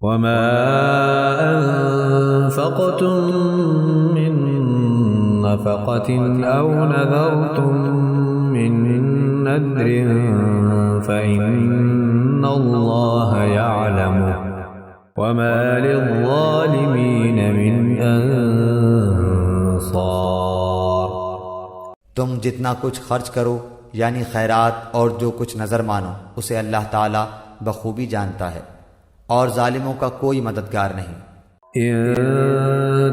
وما أنفقتم من نفقة أو نذرتم من نذر فإن الله يعلمه وما للظالمين من أنصار۔ تم جتنا کچھ خرچ کرو یعنی خیرات اور جو کچھ نظر مانو اسے اللہ تعالیٰ بخوبی جانتا ہے، اور ظالموں کا کوئی مددگار نہیں۔ إن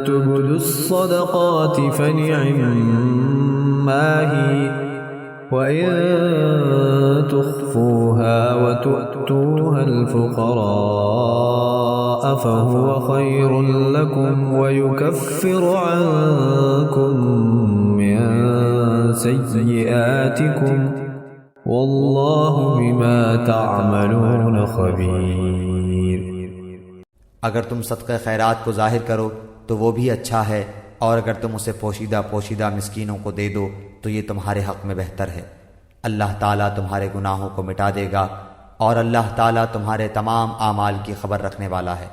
تبدوا الصدقات فنعما هي وإن تخفوها وتؤتوها الفقراء فهو خير لكم ويكفر عنكم من سيئاتكم والله بما تعملون خبير۔ اگر تم صدقہ خیرات کو ظاہر کرو تو وہ بھی اچھا ہے، اور اگر تم اسے پوشیدہ پوشیدہ مسکینوں کو دے دو تو یہ تمہارے حق میں بہتر ہے۔ اللہ تعالیٰ تمہارے گناہوں کو مٹا دے گا، اور اللہ تعالیٰ تمہارے تمام اعمال کی خبر رکھنے والا ہے۔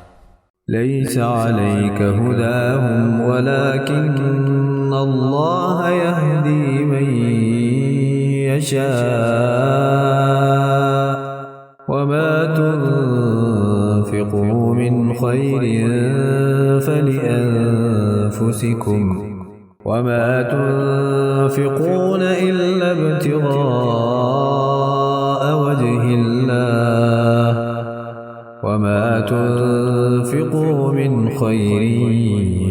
ليس عليك هداهم ولكن الله يهدي من يشاء وما تنفقوا من خير فلأنفسكم وما تنفقون إلا ابتغاء وجه الله وما تنفقوا من خير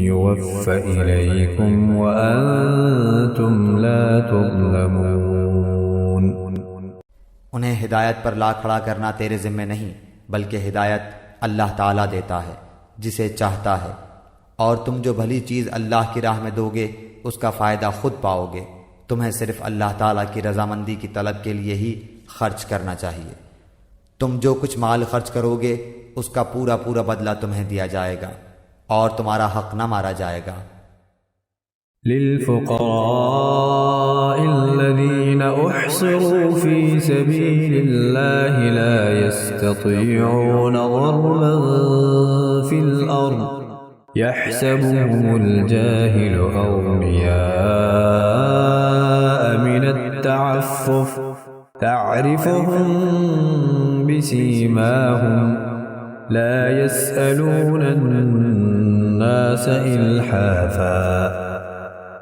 يوفى إليكم وأنتم لا تظلمون۔ انہیں ہدایت پر لا کھڑا کرنا تیرے ذمہ نہیں، بلکہ ہدایت اللہ تعالیٰ دیتا ہے جسے چاہتا ہے، اور تم جو بھلی چیز اللہ کی راہ میں دو گے اس کا فائدہ خود پاؤ گے۔ تمہیں صرف اللہ تعالیٰ کی رضامندی کی طلب کے لیے ہی خرچ کرنا چاہیے۔ تم جو کچھ مال خرچ کرو گے اس کا پورا پورا بدلہ تمہیں دیا جائے گا، اور تمہارا حق نہ مارا جائے گا۔ للفقراء الذين أحصروا في سبيل الله لا يستطيعون ضربا في الأرض يحسبهم الجاهل أغنياء من التعفف تعرفهم بسيماهم لا يسألون الناس إلحافا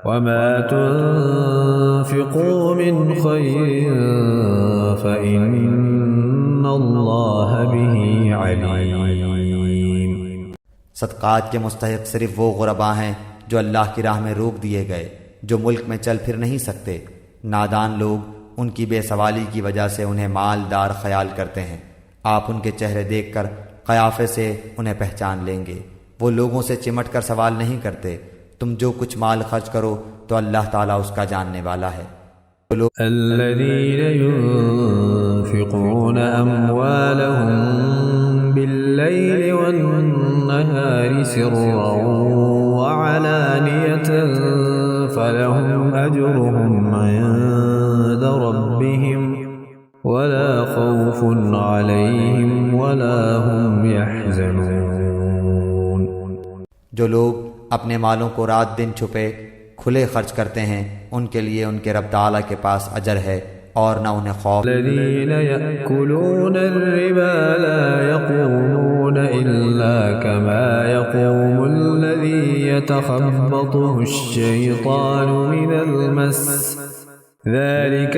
وما تنفقوا من خير فإن الله به عليم۔ صدقات کے مستحق صرف وہ غرباء ہیں جو اللہ کی راہ میں روک دیے گئے، جو ملک میں چل پھر نہیں سکتے۔ نادان لوگ ان کی بے سوالی کی وجہ سے انہیں مالدار خیال کرتے ہیں۔ آپ ان کے چہرے دیکھ کر قیافے سے انہیں پہچان لیں گے۔ وہ لوگوں سے چمٹ کر سوال نہیں کرتے۔ تم جو کچھ مال خرچ کرو تو اللہ تعالیٰ اس کا جاننے والا ہے۔ الذين ينفقون أموالهم بالليل والنهار سرا وعلانية فلهم أجرهم عند ربهم ولا خوف عليهم ولا هم يحزنون۔ جو لوگ اپنے مالوں کو رات دن چھپے کھلے خرچ کرتے ہیں ان کے لیے ان کے رب تعالیٰ کے پاس اجر ہے اور نہ انہیں خوف۔ الذين يأكلون الربا لا يقومون إلا كما يقوم الذي يتخبطه الشيطان من المس ذلك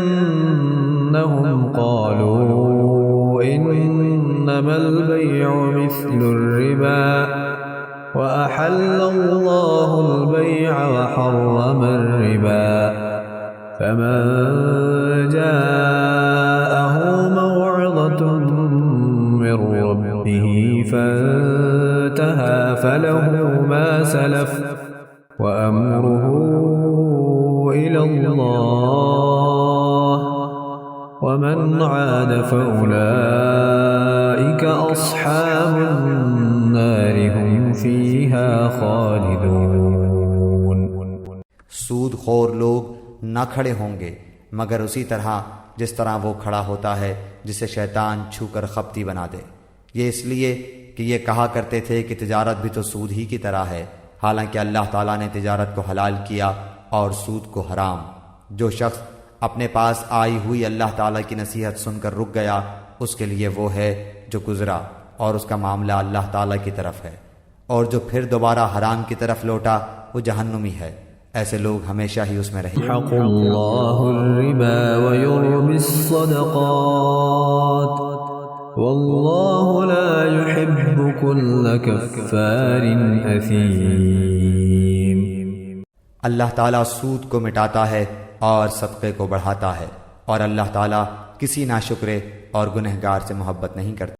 بأنهم قالوا إنما البيع مثل الربا وأحل الله البيع وحرم الربا فمن جاءه موعظة من ربه فانتهى فله ما سلف وأمره إلى الله ومن عاد فأولئك أصحاب النار هم فيها خالدون۔ سود خور لوگ نہ کھڑے ہوں گے مگر اسی طرح جس طرح وہ کھڑا ہوتا ہے جسے شیطان چھو کر خپتی بنا دے، یہ اس لیے کہ یہ کہا کرتے تھے کہ تجارت بھی تو سود ہی کی طرح ہے، حالانکہ اللہ تعالیٰ نے تجارت کو حلال کیا اور سود کو حرام۔ جو شخص اپنے پاس آئی ہوئی اللہ تعالیٰ کی نصیحت سن کر رک گیا، اس کے لیے وہ ہے جو گزرا اور اس کا معاملہ اللہ تعالیٰ کی طرف ہے، اور جو پھر دوبارہ حرام کی طرف لوٹا وہ جہنمی ہے۔ ایسے لوگ ہمیشہ ہی اس میں رہیں گے۔ يمحق الله الربا ويربي الصدقات والله لا يحب كل كفار أثيم۔ اللہ تعالیٰ سود کو مٹاتا ہے اور صدقے کو بڑھاتا ہے، اور اللہ تعالیٰ کسی ناشکرے اور گنہگار سے محبت نہیں کرتا۔